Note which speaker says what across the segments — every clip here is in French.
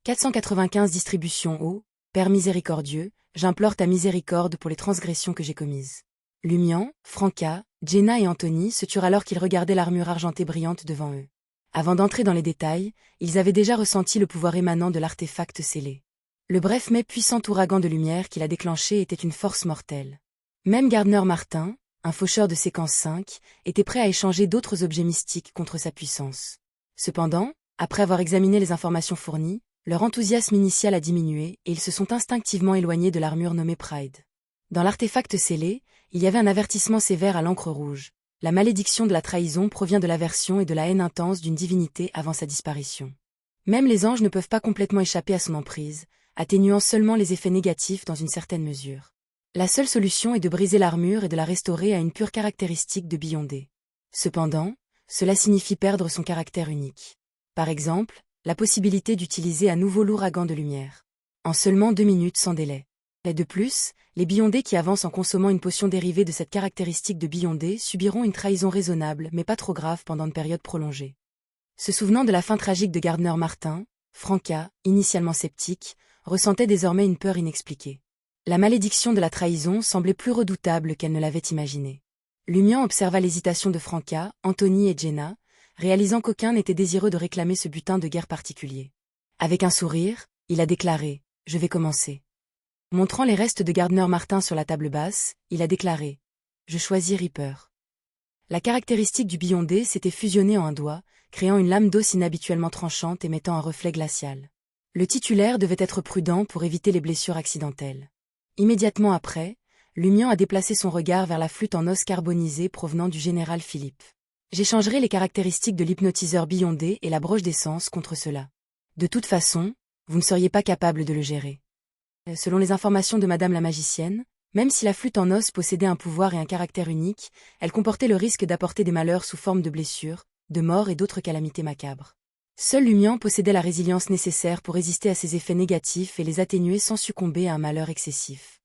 Speaker 1: 495 Distribution Ô, Père miséricordieux, j'implore ta miséricorde pour les transgressions que j'ai commises. Lumian, Franca, Jenna et Anthony se turent alors qu'ils regardaient l'armure argentée brillante devant eux. Avant d'entrer dans les détails, ils avaient déjà ressenti le pouvoir émanant de l'artefact scellé. Le bref mais puissant ouragan de lumière qu'il a déclenché était une force mortelle. Même Gardner Martin, un faucheur de séquence 5, était prêt à échanger d'autres objets mystiques contre sa puissance. Cependant, après avoir examiné les informations fournies, leur enthousiasme initial a diminué et ils se sont instinctivement éloignés de l'armure nommée Pride. Dans l'artefact scellé, il y avait un avertissement sévère à l'encre rouge. La malédiction de la trahison provient de l'aversion et de la haine intense d'une divinité avant sa disparition. Même les anges ne peuvent pas complètement échapper à son emprise, atténuant seulement les effets négatifs dans une certaine mesure. La seule solution est de briser l'armure et de la restaurer à une pure caractéristique de Beyondé. Cependant, cela signifie perdre son caractère unique. Par exemple, la possibilité d'utiliser à nouveau l'ouragan de lumière. En seulement 2 minutes sans délai. Et de plus, les Beyondés qui avancent en consommant une potion dérivée de cette caractéristique de Beyondé subiront une trahison raisonnable mais pas trop grave pendant une période prolongée. Se souvenant de la fin tragique de Gardner Martin, Franca, initialement sceptique, ressentait désormais une peur inexpliquée. La malédiction de la trahison semblait plus redoutable qu'elle ne l'avait imaginé. Lumian observa l'hésitation de Franca, Anthony et Jenna, réalisant qu'aucun n'était désireux de réclamer ce butin de guerre particulier. Avec un sourire, il a déclaré « Je vais commencer ». Montrant les restes de Gardner Martin sur la table basse, il a déclaré « Je choisis Reaper ». La caractéristique du Beyondé s'était fusionnée en un doigt, créant une lame d'os inhabituellement tranchante émettant un reflet glacial. Le titulaire devait être prudent pour éviter les blessures accidentelles. Immédiatement après, Lumian a déplacé son regard vers la flûte en os carbonisé provenant du général Philippe. J'échangerai les caractéristiques de l'hypnotiseur Beyondé et la broche d'essence contre cela. De toute façon, vous ne seriez pas capable de le gérer. Selon les informations de Madame la magicienne, même si la flûte en os possédait un pouvoir et un caractère unique, elle comportait le risque d'apporter des malheurs sous forme de blessures, de mort et d'autres calamités macabres. Seul Lumian possédait la résilience nécessaire pour résister à ces effets négatifs et les atténuer sans succomber à un malheur excessif.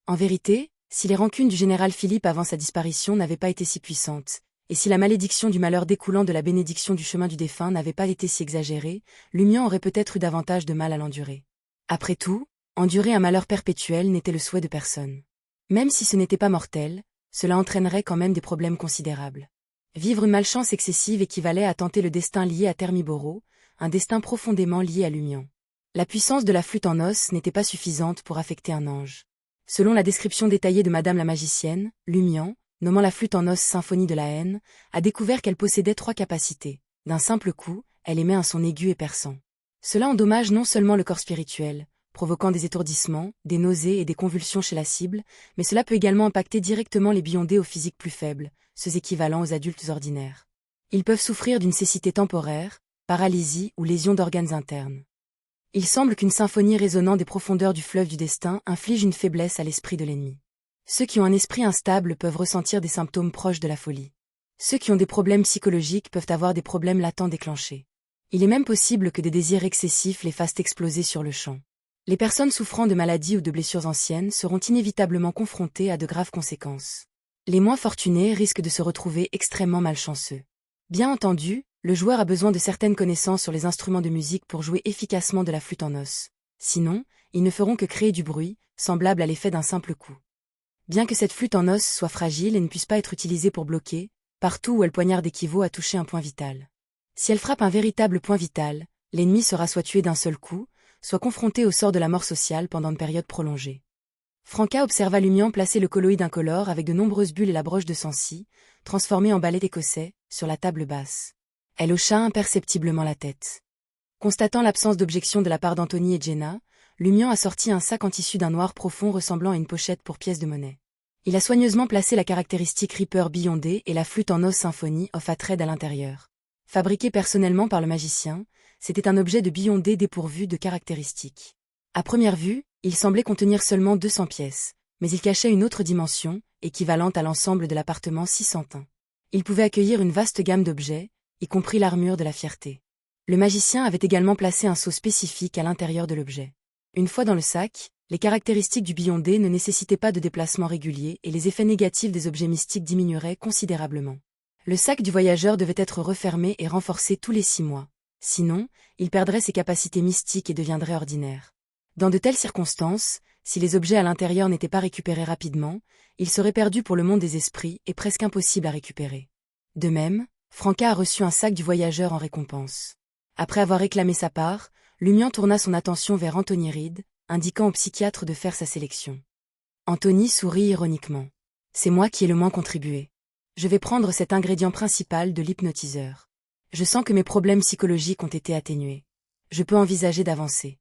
Speaker 1: En vérité, si les rancunes du général Philippe avant sa disparition n'avaient pas été si puissantes, et si la malédiction du malheur découlant de la bénédiction du chemin du défunt n'avait pas été si exagérée, Lumian aurait peut-être eu davantage de mal à l'endurer. Après tout, endurer un malheur perpétuel n'était le souhait de personne. Même si ce n'était pas mortel, cela entraînerait quand même des problèmes considérables. Vivre une malchance excessive équivalait à tenter le destin lié à Thermiboro, un destin profondément lié à Lumian. La puissance de la flûte en os n'était pas suffisante pour affecter un ange. Selon la description détaillée de Madame la magicienne, Lumian, nommant la flûte en os symphonie de la haine, a découvert qu'elle possédait 3 capacités. D'un simple coup, elle émet un son aigu et perçant. Cela endommage non seulement le corps spirituel, provoquant des étourdissements, des nausées et des convulsions chez la cible, mais cela peut également impacter directement les Beyondés au physique plus faible, ceux équivalents aux adultes ordinaires. Ils peuvent souffrir d'une cécité temporaire, paralysie ou lésion d'organes internes. Il semble qu'une symphonie résonnant des profondeurs du fleuve du destin inflige une faiblesse à l'esprit de l'ennemi. Ceux qui ont un esprit instable peuvent ressentir des symptômes proches de la folie. Ceux qui ont des problèmes psychologiques peuvent avoir des problèmes latents déclenchés. Il est même possible que des désirs excessifs les fassent exploser sur le champ. Les personnes souffrant de maladies ou de blessures anciennes seront inévitablement confrontées à de graves conséquences. Les moins fortunés risquent de se retrouver extrêmement malchanceux. Bien entendu, le joueur a besoin de certaines connaissances sur les instruments de musique pour jouer efficacement de la flûte en os. Sinon, ils ne feront que créer du bruit, semblable à l'effet d'un simple coup. Bien que cette flûte en os soit fragile et ne puisse pas être utilisée pour bloquer, partout où elle poignarde équivaut à toucher un point vital. Si elle frappe un véritable point vital, l'ennemi sera soit tué d'un seul coup, soit confronté au sort de la mort sociale pendant une période prolongée. Franca observa Lumian placer le colloïde incolore avec de nombreuses bulles et la broche de Sancy, transformée en ballet écossais, sur la table basse. Elle hocha imperceptiblement la tête. Constatant l'absence d'objection de la part d'Anthony et Jenna, Lumian a sorti un sac en tissu d'un noir profond ressemblant à une pochette pour pièces de monnaie. Il a soigneusement placé la caractéristique Reaper Beyondé et la flûte en os symphonie of Atred à l'intérieur. Fabriqué personnellement par le magicien, c'était un objet de Beyondé dépourvu de caractéristiques. À première vue, il semblait contenir seulement 200 pièces, mais il cachait une autre dimension, équivalente à l'ensemble de l'appartement 601. Il pouvait accueillir une vaste gamme d'objets, y compris l'armure de la fierté. Le magicien avait également placé un sceau spécifique à l'intérieur de l'objet. Une fois dans le sac, les caractéristiques du Beyondé ne nécessitaient pas de déplacement régulier et les effets négatifs des objets mystiques diminueraient considérablement. Le sac du voyageur devait être refermé et renforcé tous les 6 mois. Sinon, il perdrait ses capacités mystiques et deviendrait ordinaire. Dans de telles circonstances, si les objets à l'intérieur n'étaient pas récupérés rapidement, ils seraient perdus pour le monde des esprits et presque impossibles à récupérer. De même, Franca a reçu un sac du voyageur en récompense. Après avoir réclamé sa part, Lumian tourna son attention vers Anthony Reed, indiquant au psychiatre de faire sa sélection. Anthony sourit ironiquement. C'est moi qui ai le moins contribué. Je vais prendre cet ingrédient principal de l'hypnotiseur. Je sens que mes problèmes psychologiques ont été atténués. Je peux envisager d'avancer.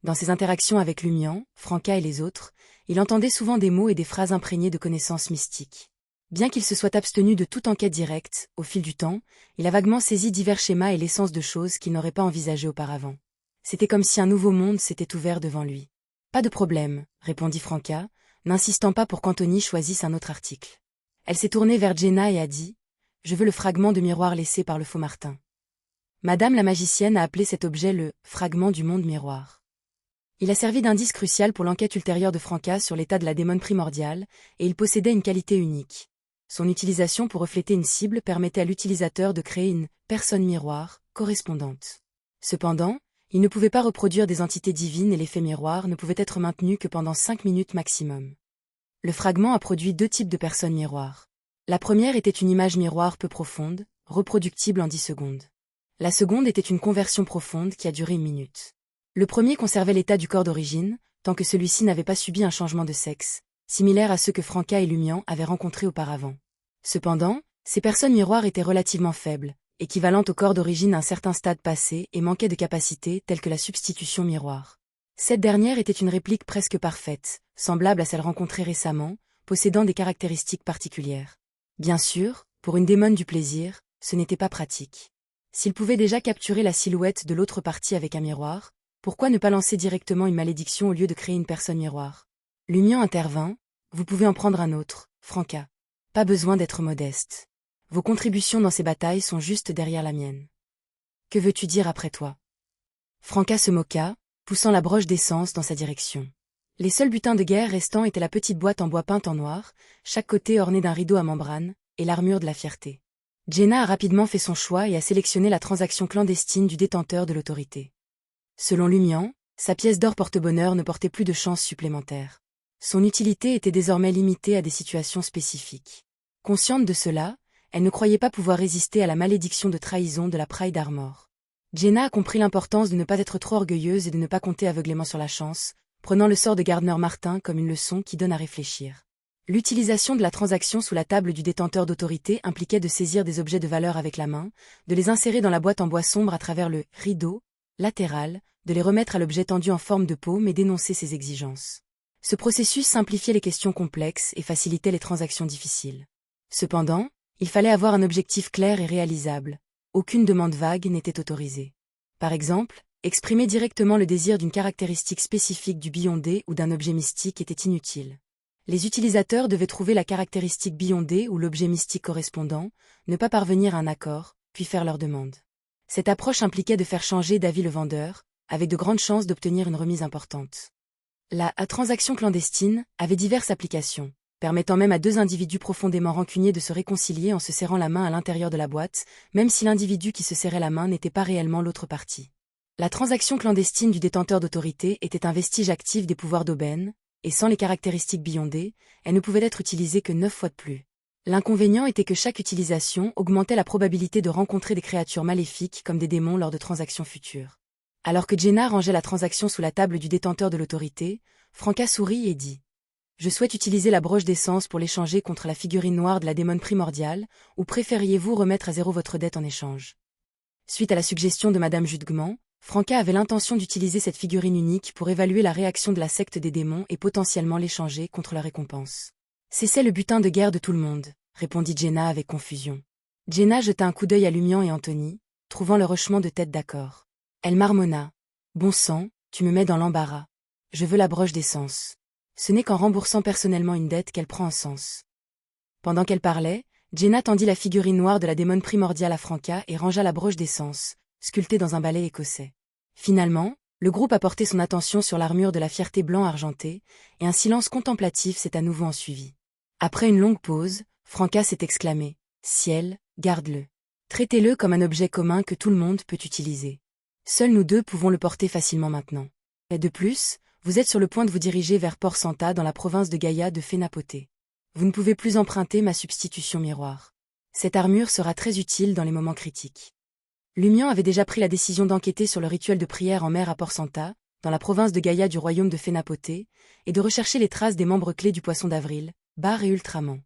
Speaker 1: Dans ses interactions avec Lumian, Franca et les autres, il entendait souvent des mots et des phrases imprégnées de connaissances mystiques. Bien qu'il se soit abstenu de toute enquête directe, au fil du temps, il a vaguement saisi divers schémas et l'essence de choses qu'il n'aurait pas envisagées auparavant. C'était comme si un nouveau monde s'était ouvert devant lui. Pas de problème, répondit Franca, n'insistant pas pour qu'Anthony choisisse un autre article. Elle s'est tournée vers Jenna et a dit « Je veux le fragment de miroir laissé par le faux Martin. » Madame la magicienne a appelé cet objet le « fragment du monde miroir ». Il a servi d'indice crucial pour l'enquête ultérieure de Franca sur l'état de la démone primordiale, et il possédait une qualité unique. Son utilisation pour refléter une cible permettait à l'utilisateur de créer une « personne miroir » correspondante. Cependant, il ne pouvait pas reproduire des entités divines et l'effet miroir ne pouvait être maintenu que pendant 5 minutes maximum. Le fragment a produit 2 types de personnes miroirs. La première était une image miroir peu profonde, reproductible en 10 secondes. La seconde était une conversion profonde qui a duré 1 minute. Le premier conservait l'état du corps d'origine, tant que celui-ci n'avait pas subi un changement de sexe, similaire à ceux que Franca et Lumian avaient rencontrés auparavant. Cependant, ces personnes miroirs étaient relativement faibles, équivalentes au corps d'origine à un certain stade passé et manquaient de capacités telles que la substitution miroir. Cette dernière était une réplique presque parfaite, semblable à celle rencontrée récemment, possédant des caractéristiques particulières. Bien sûr, pour une démone du plaisir, ce n'était pas pratique. S'il pouvait déjà capturer la silhouette de l'autre partie avec un miroir, pourquoi ne pas lancer directement une malédiction au lieu de créer une personne miroir? Lumian intervint, vous pouvez en prendre un autre, Franca. Pas besoin d'être modeste. Vos contributions dans ces batailles sont juste derrière la mienne. Que veux-tu dire après toi? Franca se moqua, poussant la broche d'essence dans sa direction. Les seuls butins de guerre restants étaient la petite boîte en bois peinte en noir, chaque côté orné d'un rideau à membrane, et l'armure de la fierté. Jenna a rapidement fait son choix et a sélectionné la transaction clandestine du détenteur de l'autorité. Selon Lumian, sa pièce d'or porte-bonheur ne portait plus de chance supplémentaire. Son utilité était désormais limitée à des situations spécifiques. Consciente de cela, elle ne croyait pas pouvoir résister à la malédiction de trahison de la Pride Armor. Jenna a compris l'importance de ne pas être trop orgueilleuse et de ne pas compter aveuglément sur la chance, prenant le sort de Gardner Martin comme une leçon qui donne à réfléchir. L'utilisation de la transaction sous la table du détenteur d'autorité impliquait de saisir des objets de valeur avec la main, de les insérer dans la boîte en bois sombre à travers le « rideau » latéral, de les remettre à l'objet tendu en forme de paume et d'énoncer ses exigences. Ce processus simplifiait les questions complexes et facilitait les transactions difficiles. Cependant, il fallait avoir un objectif clair et réalisable. Aucune demande vague n'était autorisée. Par exemple, exprimer directement le désir d'une caractéristique spécifique du Beyondé ou d'un objet mystique était inutile. Les utilisateurs devaient trouver la caractéristique Beyondé ou l'objet mystique correspondant, ne pas parvenir à un accord, puis faire leur demande. Cette approche impliquait de faire changer d'avis le vendeur, avec de grandes chances d'obtenir une remise importante. La transaction clandestine avait diverses applications, permettant même à 2 individus profondément rancuniers de se réconcilier en se serrant la main à l'intérieur de la boîte, même si l'individu qui se serrait la main n'était pas réellement l'autre partie. La transaction clandestine du détenteur d'autorité était un vestige actif des pouvoirs d'aubaine, et sans les caractéristiques Beyondé, elle ne pouvait être utilisée que 9 fois de plus. L'inconvénient était que chaque utilisation augmentait la probabilité de rencontrer des créatures maléfiques comme des démons lors de transactions futures. Alors que Jenna rangeait la transaction sous la table du détenteur de l'autorité, Franca sourit et dit « Je souhaite utiliser la broche d'essence pour l'échanger contre la figurine noire de la démone primordiale, ou préfériez-vous remettre à 0 votre dette en échange ?» Suite à la suggestion de Madame Judgment, Franca avait l'intention d'utiliser cette figurine unique pour évaluer la réaction de la secte des démons et potentiellement l'échanger contre la récompense. « C'est le butin de guerre de tout le monde, » répondit Jenna avec confusion. Jenna jeta un coup d'œil à Lumian et Anthony, trouvant le hochement de tête d'accord. Elle marmonna. « Bon sang, tu me mets dans l'embarras. Je veux la broche d'essence. Ce n'est qu'en remboursant personnellement une dette qu'elle prend un sens. » Pendant qu'elle parlait, Jenna tendit la figurine noire de la démone primordiale à Franca et rangea la broche d'essence, sculptée dans un balai écossais. Finalement, le groupe a porté son attention sur l'armure de la fierté blanc argentée, et un silence contemplatif s'est à nouveau ensuivi. Après une longue pause, Franca s'est exclamée « Ciel, garde-le. » Traitez-le comme un objet commun que tout le monde peut utiliser. Seuls nous deux pouvons le porter facilement maintenant. Et de plus, vous êtes sur le point de vous diriger vers Port Santa dans la province de Gaïa de Phénapoté. Vous ne pouvez plus emprunter ma substitution miroir. Cette armure sera très utile dans les moments critiques. Lumian avait déjà pris la décision d'enquêter sur le rituel de prière en mer à Port Santa, dans la province de Gaïa du royaume de Phénapoté, et de rechercher les traces des membres clés du Poisson d'Avril, Bar et Ultraman.